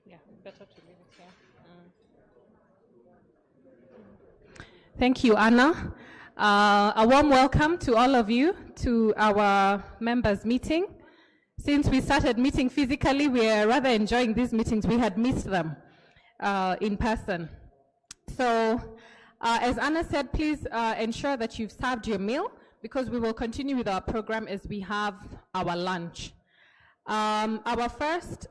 Yeah, better to leave it here. Thank you, Anna. A warm welcome to all of you to our members' meeting. Since we started meeting physically, we are rather enjoying these meetings. We had missed them in person. So, as Anna said, please ensure that you've served your meal, because we will continue with our program as we have our lunch. Our first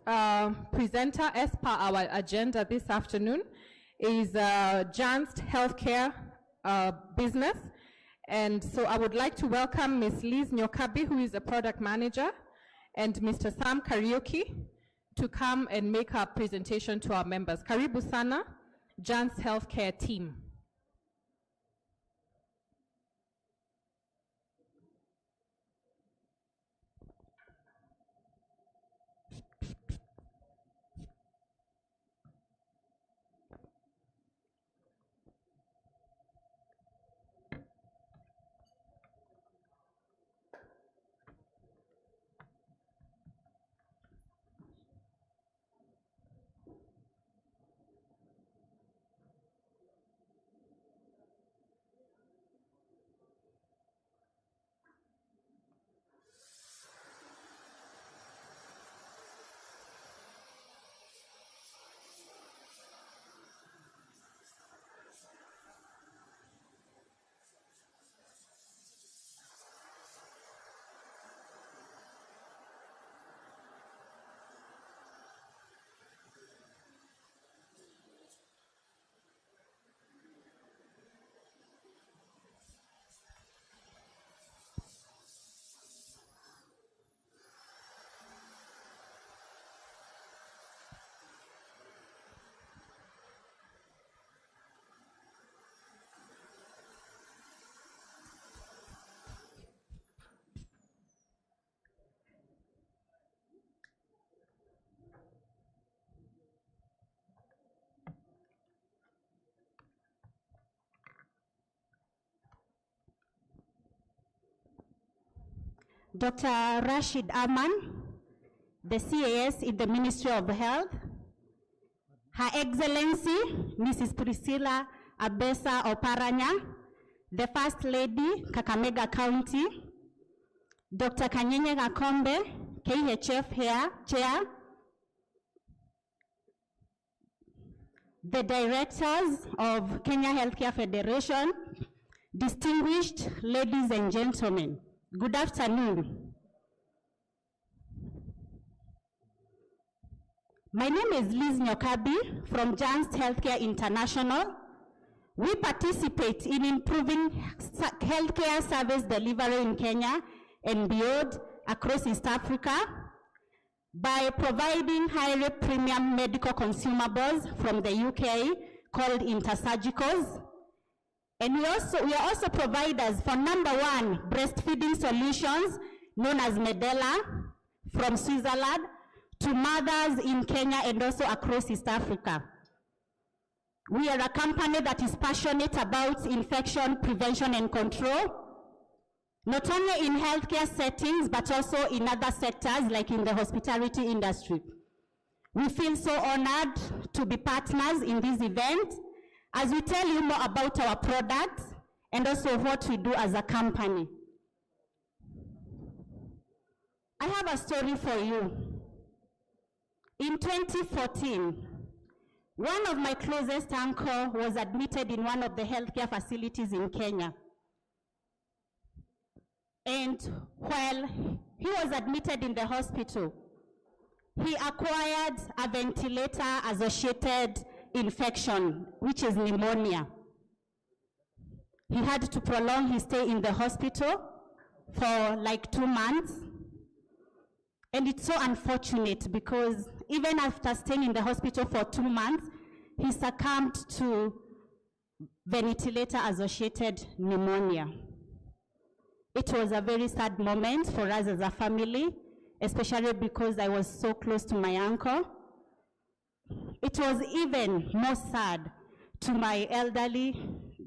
presenter, as per our agenda this afternoon, is Janst Healthcare Business. And so I would like to welcome Ms. Liz Nyokabi, who is a product manager, and Mr. Sam Karaoke to come and make a presentation to our members. Karibu sana, Janst Healthcare team. Dr. Rashid Aman, the CAS in the Ministry of Health, Her Excellency, Mrs. Priscilla Abesa Oparanya, the First Lady, Kakamega County, Dr. Kanyenye Gakombe, KHF Chair, the Directors of Kenya Healthcare Federation, distinguished ladies and gentlemen, good afternoon. My name is Liz Nyokabi from Janst Healthcare International. We participate in improving healthcare service delivery in Kenya and beyond across East Africa by providing highly premium medical consumables from the UK called intersurgicals. And we are also providers for #1 breastfeeding solutions known as Medela from Switzerland to mothers in Kenya and also across East Africa. We are a company that is passionate about infection prevention and control, not only in healthcare settings, but also in other sectors like in the hospitality industry. We feel so honored to be partners in this event as we tell you more about our products and also what we do as a company. I have a story for you. In 2014, one of my closest uncle was admitted in one of the healthcare facilities in Kenya. And while he was admitted in the hospital, he acquired a ventilator-associated infection, which is pneumonia. He had to prolong his stay in the hospital for like 2 months. And it's so unfortunate because even after staying in the hospital for 2 months, he succumbed to ventilator-associated pneumonia. It was a very sad moment for us as a family, especially because I was so close to my uncle. It was even more sad to my elderly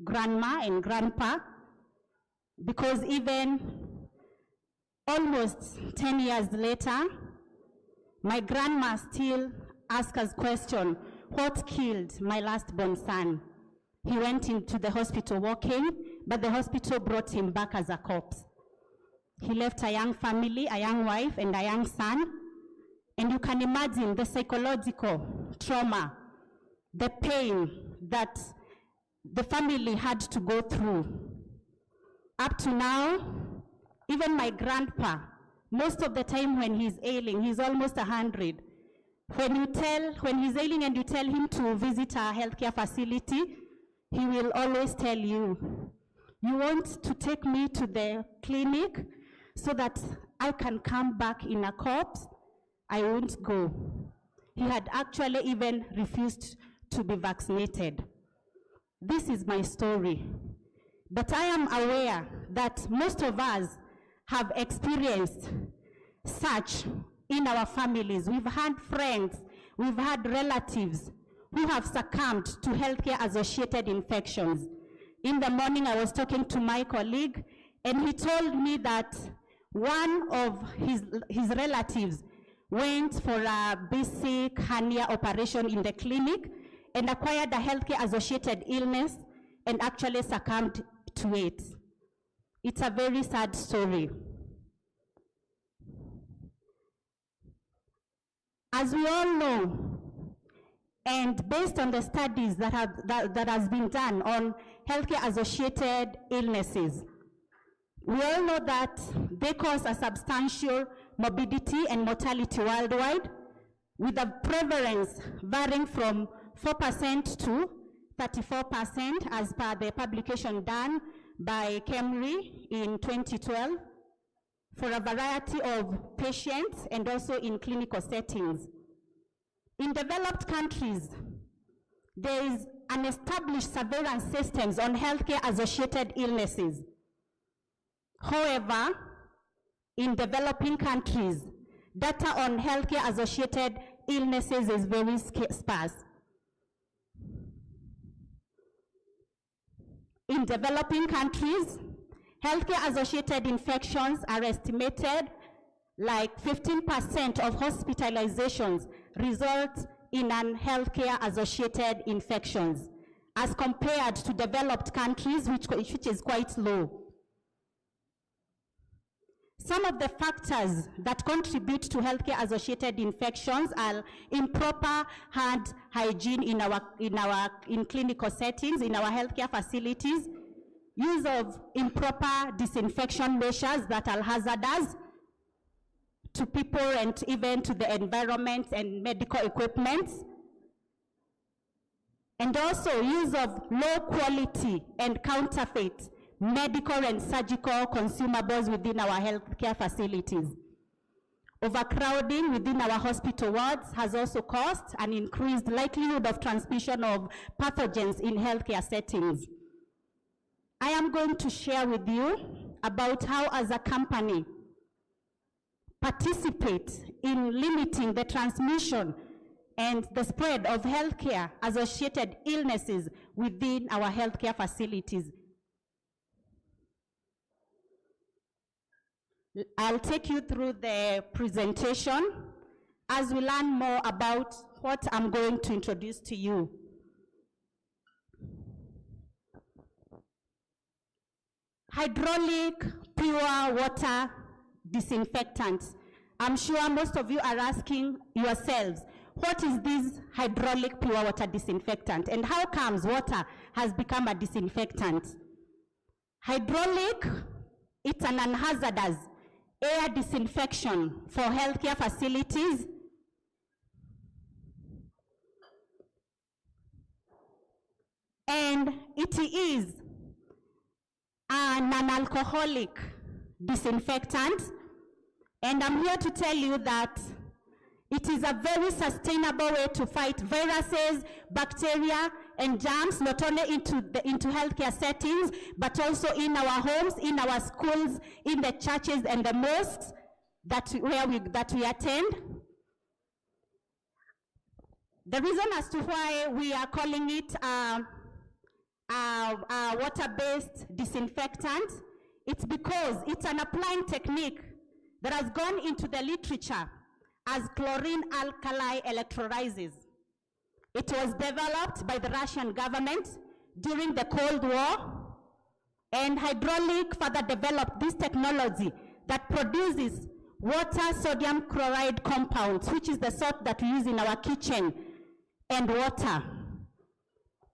grandma and grandpa, because even almost 10 years later, my grandma still ask us question, what killed my last born son? He went into the hospital walking, but the hospital brought him back as a corpse. He left a young family, a young wife, and a young son. And you can imagine the psychological trauma, the pain that the family had to go through. Up to now, even my grandpa, most of the time when he's ailing, he's almost 100. When he's ailing and you tell him to visit a healthcare facility, he will always tell you, you want to take me to the clinic so that I can come back in a corpse? I won't go. He had actually even refused to be vaccinated. This is my story. But I am aware that most of us have experienced such in our families. We've had friends, we've had relatives who have succumbed to healthcare-associated infections. In the morning, I was talking to my colleague, and he told me that one of his relatives went for a basic hernia operation in the clinic and acquired a healthcare-associated illness and actually succumbed to it. It's a very sad story. As we all know, and based on the studies that has been done on healthcare-associated illnesses, we all know that they cause a substantial morbidity and mortality worldwide, with a prevalence varying from 4% to 34% as per the publication done by KEMRI in 2012 for a variety of patients and also in clinical settings. In developed countries, there is an established surveillance systems on healthcare-associated illnesses. However, in developing countries, data on healthcare-associated illnesses is very sparse. In developing countries, healthcare-associated infections are estimated like 15% of hospitalizations result in healthcare-associated infections, as compared to developed countries, which is quite low. Some of the factors that contribute to healthcare-associated infections are improper hand hygiene in clinical settings, in our healthcare facilities, use of improper disinfection measures that are hazardous to people and even to the environment and medical equipment, and also use of low quality and counterfeit medical and surgical consumables within our healthcare facilities. Overcrowding within our hospital wards has also caused an increased likelihood of transmission of pathogens in healthcare settings. I am going to share with you about how, as a company, participate in limiting the transmission and the spread of healthcare-associated illnesses within our healthcare facilities. I'll take you through the presentation as we learn more about what I'm going to introduce to you. Hydraulic pure water disinfectant. I'm sure most of you are asking yourselves, what is this hydraulic pure water disinfectant, and how comes water has become a disinfectant? Hydraulic, it's an unhazardous air disinfection for healthcare facilities. And it is a non-alcoholic disinfectant. And I'm here to tell you that it is a very sustainable way to fight viruses, bacteria, and germs, not only into healthcare settings, but also in our homes, in our schools, in the churches and the mosques that we attend. The reason as to why we are calling it a water-based disinfectant, it's because it's an applying technique that has gone into the literature as chlorine alkali electrolyzers. It was developed by the Russian government during the Cold War, and Hydraulic further developed this technology that produces water sodium chloride compounds, which is the salt that we use in our kitchen, and water.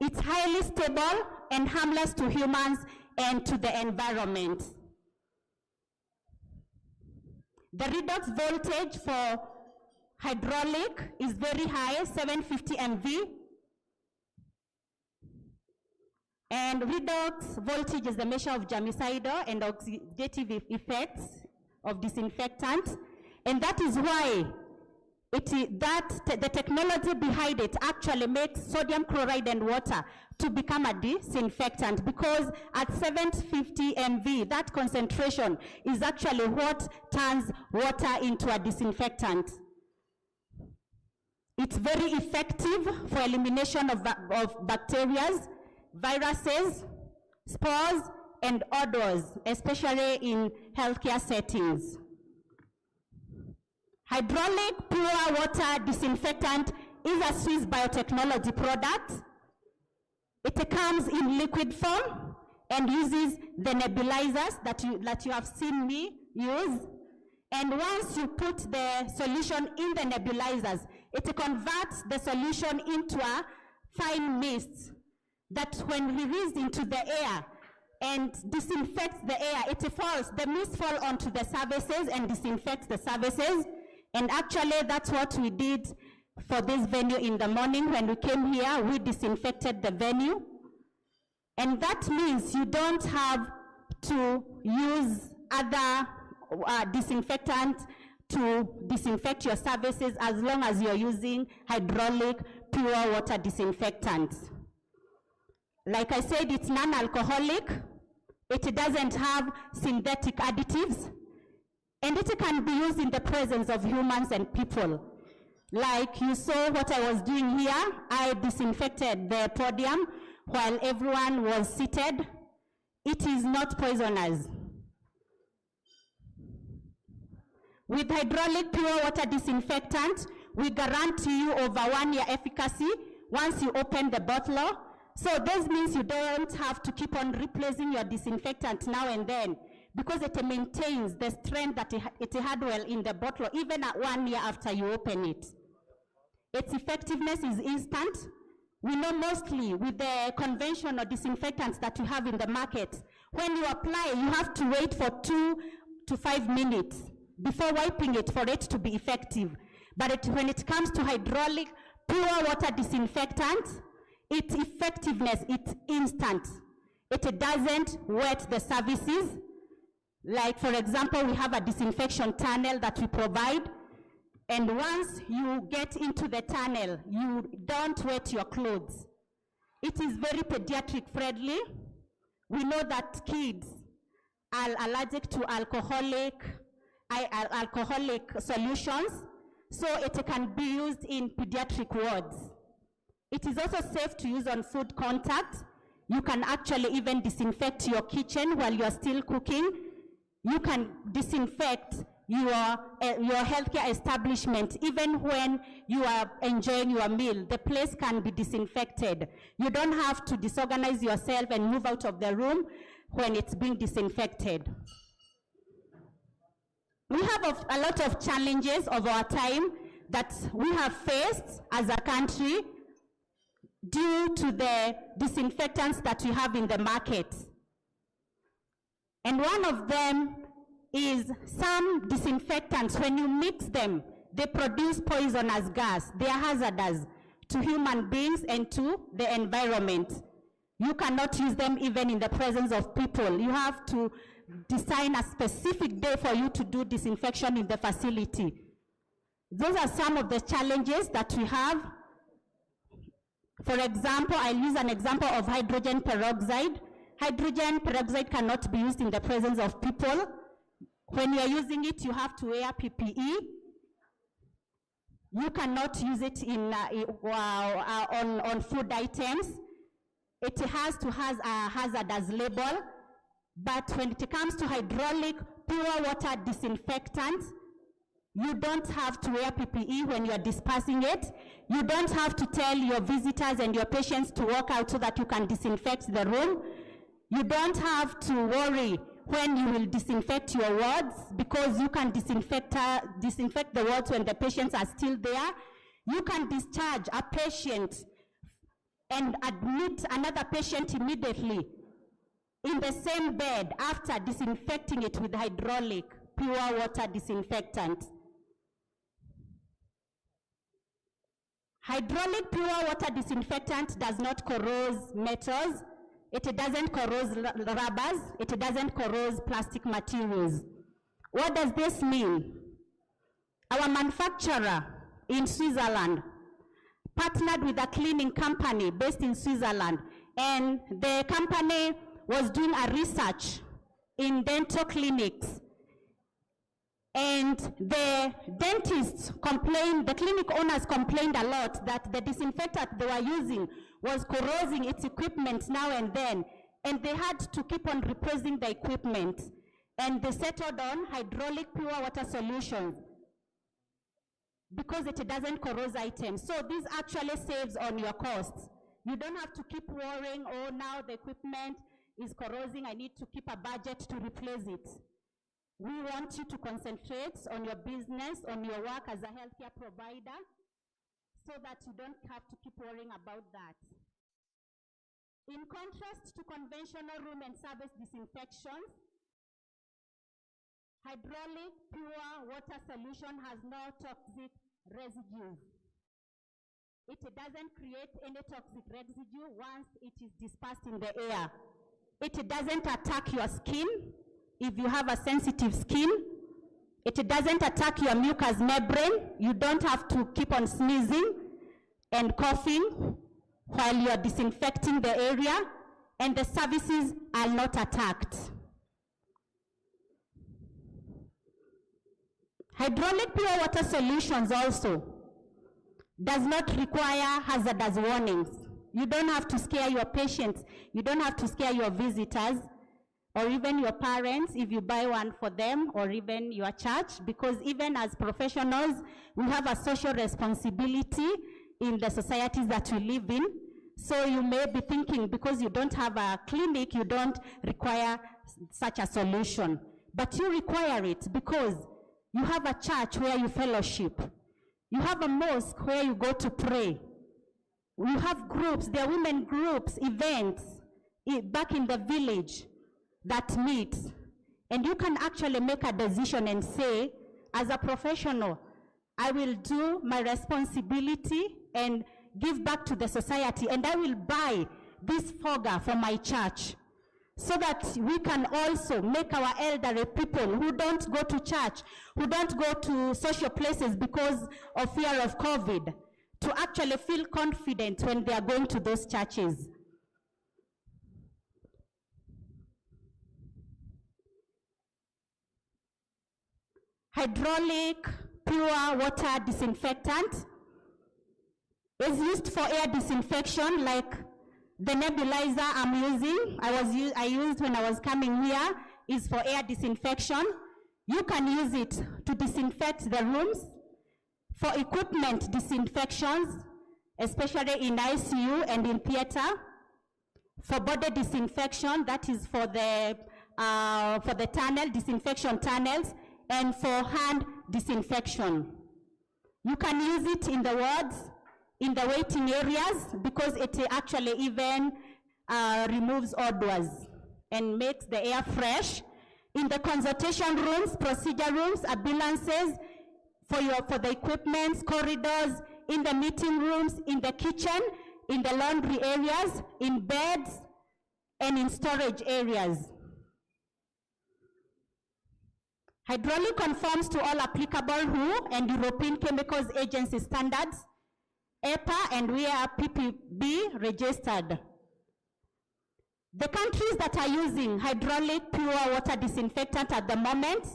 It's highly stable and harmless to humans and to the environment. The redox voltage for hydraulic is very high, 750 MV. And redox voltage is the measure of germicidal and oxidative effects of disinfectant. And that is why the technology behind it actually makes sodium chloride and water to become a disinfectant, because at 750 MV, that concentration is actually what turns water into a disinfectant. It's very effective for elimination of bacteria, viruses, spores, and odors, especially in healthcare settings. Hydraulic pure water disinfectant is a Swiss biotechnology product. It comes in liquid form and uses the nebulizers that you have seen me use. And once you put the solution in the nebulizers, it converts the solution into a fine mist that when released into the air and disinfects the air, the mist falls onto the surfaces and disinfects the surfaces. And actually, that's what we did for this venue in the morning. When we came here, we disinfected the venue. And that means you don't have to use other disinfectant to disinfect your surfaces, as long as you're using hydraulic pure water disinfectant. Like I said, it's non-alcoholic. It doesn't have synthetic additives. And it can be used in the presence of humans and people. Like you saw what I was doing here, I disinfected the podium while everyone was seated. It is not poisonous. With hydraulic pure water disinfectant, we guarantee you over 1 year efficacy once you open the bottle. So this means you don't have to keep on replacing your disinfectant now and then, because it maintains the strength that it had well in the bottle, even at 1 year after you open it. Its effectiveness is instant. We know mostly with the conventional disinfectants that you have in the market, when you apply, you have to wait for 2 to 5 minutes before wiping it for it to be effective. But when it comes to hydraulic pure water disinfectant, its effectiveness, it's instant. It doesn't wet the surfaces. Like, for example, we have a disinfection tunnel that we provide, and once you get into the tunnel, you don't wet your clothes. It is very pediatric friendly. We know that kids are allergic to alcoholic solutions, so it can be used in pediatric wards. It is also safe to use on food contact. You can actually even disinfect your kitchen while you're still cooking. You can disinfect your healthcare establishment even when you are enjoying your meal. The place can be disinfected. You don't have to disorganize yourself and move out of the room when it's being disinfected. We have a lot of challenges of our time that we have faced as a country due to the disinfectants that we have in the market. And one of them is some disinfectants, when you mix them, they produce poisonous gas. They are hazardous to human beings and to the environment. You cannot use them even in the presence of people. You have to design a specific day for you to do disinfection in the facility. Those are some of the challenges that we have. For example, I'll use an example of hydrogen peroxide. Hydrogen peroxide cannot be used in the presence of people. When you are using it, you have to wear PPE. You cannot use it on food items. It has to have a hazardous label. But when it comes to hydraulic pure water disinfectant, You don't have to wear PPE when you are dispersing it. You don't have to tell your visitors and your patients to walk out so that you can disinfect the room. You don't have to worry when you will disinfect your wards, because you can disinfect the wards when the patients are still there. You can discharge a patient and admit another patient immediately in the same bed after disinfecting it with hydraulic pure water disinfectant. Hydraulic pure water disinfectant does not corrode metals, it doesn't corrode rubbers, it doesn't corrode plastic materials. What does this mean? Our manufacturer in Switzerland partnered with a cleaning company based in Switzerland, and the company was doing a research in dental clinics. And the dentists complained, the clinic owners complained a lot that the disinfectant they were using was corroding its equipment now and then, and they had to keep on replacing the equipment. And they settled on hydraulic pure water solutions because it doesn't corrode items. So this actually saves on your costs. You don't have to keep worrying, oh, now the equipment is corroding, I need to keep a budget to replace it. We want you to concentrate on your business, on your work as a healthcare provider, so that you don't have to keep worrying about that. In contrast to conventional room and service disinfections, hydraulic pure water solution has no toxic residues. It doesn't create any toxic residue once it is dispersed in the air. It doesn't attack your skin if you have a sensitive skin. It doesn't attack your mucous membrane. You don't have to keep on sneezing and coughing while you are disinfecting the area, and the services are not attacked. Hydraulic pure water solutions also does not require hazardous warnings. You don't have to scare your patients. You don't have to scare your visitors or even your parents if you buy one for them, or even your church, because even as professionals, we have a social responsibility in the societies that we live in. So you may be thinking because you don't have a clinic, you don't require such a solution. But you require it because you have a church where you fellowship. You have a mosque where you go to pray. You have groups, there are women groups, events back in the village that meet. And you can actually make a decision and say, as a professional, I will do my responsibility and give back to the society, and I will buy this fogger for my church, so that we can also make our elderly people who don't go to church, who don't go to social places because of fear of COVID, to actually feel confident when they are going to those churches. Hydraulic pure water disinfectant is used for air disinfection, like the nebulizer I'm using, I used when I was coming here, is for air disinfection. You can use it to disinfect the rooms, for equipment disinfections, especially in ICU and in theater, for body disinfection, that is for the tunnel, disinfection tunnels, and for hand disinfection. You can use it in the wards, in the waiting areas, because it actually even removes odors and makes the air fresh. In the consultation rooms, procedure rooms, ambulances, for the equipment, corridors, in the meeting rooms, in the kitchen, in the laundry areas, in beds, and in storage areas. Hydraulic conforms to all applicable WHO and European Chemicals Agency standards, EPA, and we are PPB registered. The countries that are using hydraulic pure water disinfectant at the moment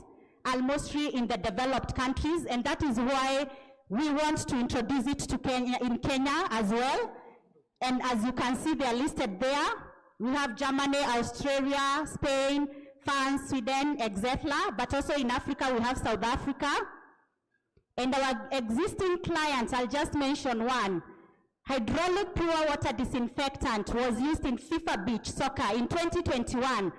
are mostly in the developed countries, and that is why we want to introduce it to Kenya, in Kenya as well. And as you can see, they are listed there. We have Germany, Australia, Spain, France, Sweden, etc. But also in Africa, we have South Africa. And our existing clients, I'll just mention one. Hydraulic pure water disinfectant was used in FIFA Beach Soccer in 2021.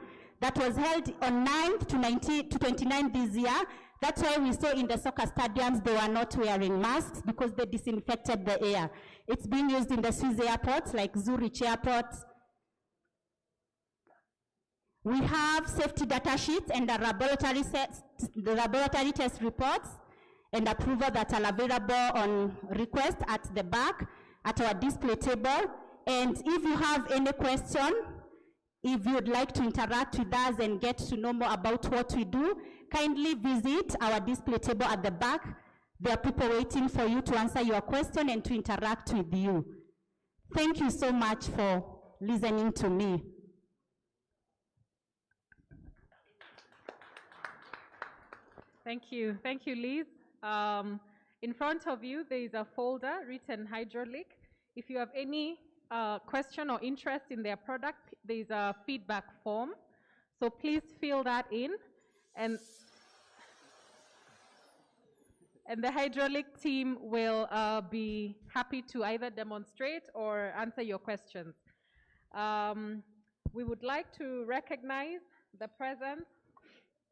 That was held on 9th to 29th this year. That's why we saw in the soccer stadiums they were not wearing masks, because they disinfected the air. It's being used in the Swiss airports like Zurich Airport. We have safety data sheets and the laboratory test reports and approval that are available on request at the back at our display table. And if you have any question, if you'd like to interact with us and get to know more about what we do, kindly visit our display table at the back. There are people waiting for you to answer your question and to interact with you. Thank you so much for listening to me. Thank you, Liz. In front of you, there is a folder written hydraulic. If you have any question or interest in their product, there is a feedback form. So please fill that in, and the hydraulic team will be happy to either demonstrate or answer your questions. We would like to recognize the presence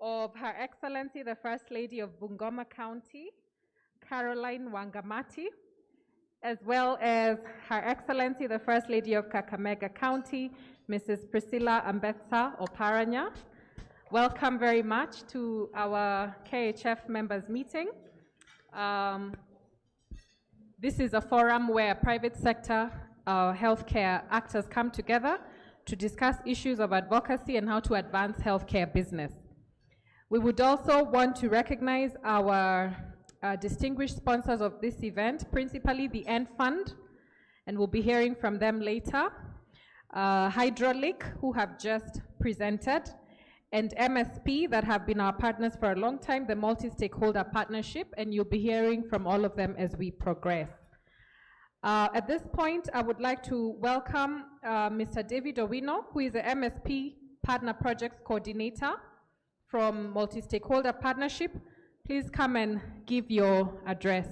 of Her Excellency, the First Lady of Bungoma County, Caroline Wangamati, as well as Her Excellency, the First Lady of Kakamega County, Mrs. Priscilla Ambetsa Oparanya. Welcome very much to our KHF members meeting. This is a forum where private sector healthcare actors come together to discuss issues of advocacy and how to advance healthcare business. We would also want to recognize our distinguished sponsors of this event, principally the End Fund, and we'll be hearing from them later. Hydraulic, who have just presented, and MSP, that have been our partners for a long time, the Multi-Stakeholder Partnership, and you'll be hearing from all of them as we progress. At this point, I would like to welcome Mr. David Owino, who is the MSP Partner Projects Coordinator from Multi-Stakeholder Partnership. Please come and give your address.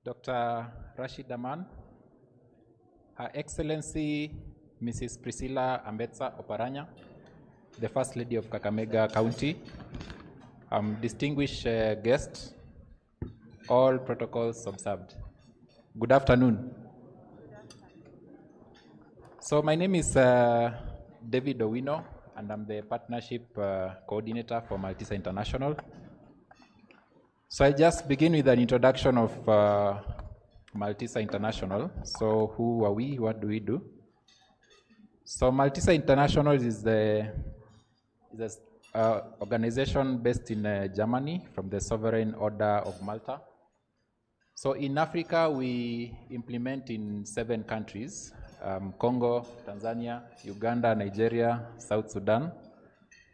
Dr. Rashid Aman, Her Excellency Mrs. Priscilla Ambetsa Oparanya, the First Lady of Kakamega County, distinguished guests, all protocols observed. Good afternoon. So my name is David Owino, and I'm the Partnership Coordinator for Maltesa International. So I just begin with an introduction of Maltesa International. So who are we? What do we do? So Maltesa International is the organization based in Germany from the Sovereign Order of Malta. So in Africa, we implement in 7 countries: Congo, Tanzania, Uganda, Nigeria, South Sudan,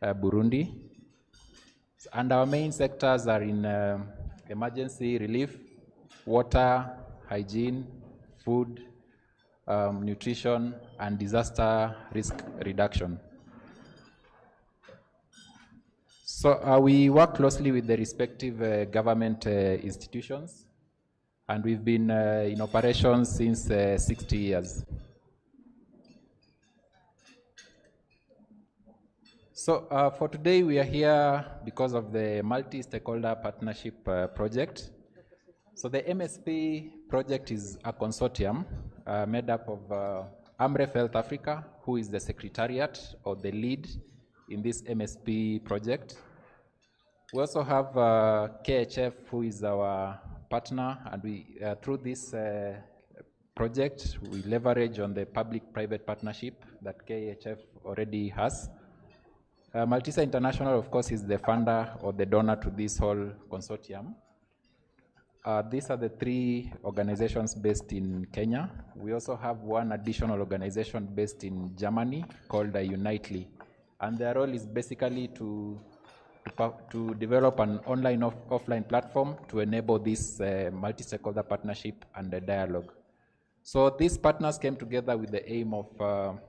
Burundi. And our main sectors are in emergency relief, water, hygiene, food, nutrition, and disaster risk reduction. So we work closely with the respective government institutions, and we've been in operation since 60 years. So for today, we are here because of the Multi-Stakeholder Partnership Project. So the MSP project is a consortium made up of AMREF Health Africa, who is the secretariat or the lead in this MSP project. We also have KHF, who is our partner, and we through this project, we leverage on the public-private partnership that KHF already has. Maltesa International, of course, is the funder or the donor to this whole consortium. These are the 3 organizations based in Kenya. We also have one additional organization based in Germany called Unitely, and their role is basically to develop an online offline platform to enable this multi-stakeholder partnership and dialogue. So these partners came together with the aim of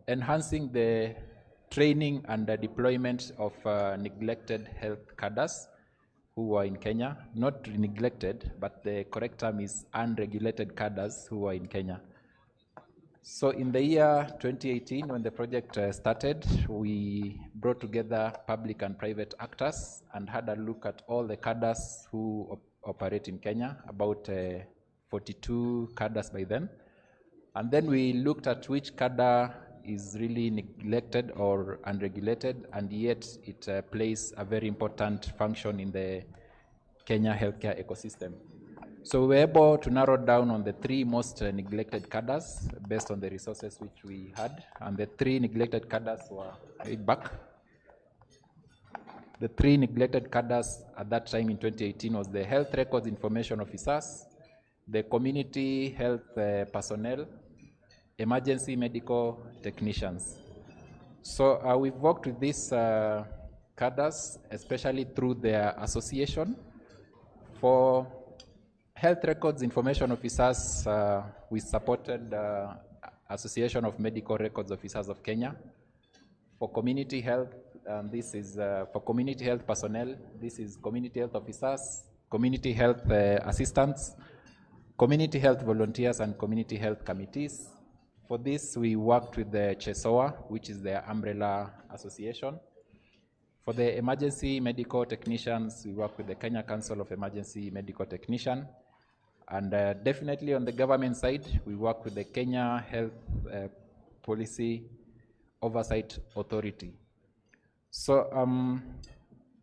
enhancing the training and the deployment of neglected health cadres who are in Kenya. Not neglected, but the correct term is unregulated cadres who are in Kenya. So in the year 2018, when the project started, we brought together public and private actors and had a look at all the cadres who operate in Kenya, about 42 cadres by then. And then we looked at which cadre is really neglected or unregulated, and yet it plays a very important function in the Kenya healthcare ecosystem. So we were able to narrow down on the 3 most neglected cadres based on the resources which we had, and the 3 neglected cadres were back. The 3 neglected cadres at that time in 2018 was the health records information officers, the community health personnel, emergency medical technicians. So we've worked with these cadres, especially through their association. For health records information officers, we supported Association of Medical Records Officers of Kenya. For community health, this is for community health personnel, this is community health officers, community health assistants, community health volunteers, and community health committees. For this, we worked with the CHESOA, which is the umbrella association. For the emergency medical technicians, we work with the Kenya Council of Emergency Medical Technicians. And definitely on the government side, we work with the Kenya Health Policy Oversight Authority. So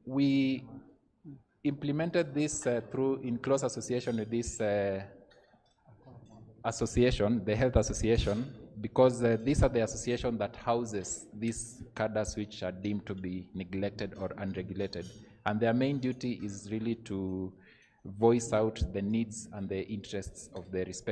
we implemented this through in close association with this association, the health association, because these are the association that houses these cadres which are deemed to be neglected or unregulated. And their main duty is really to voice out the needs and the interests of the respective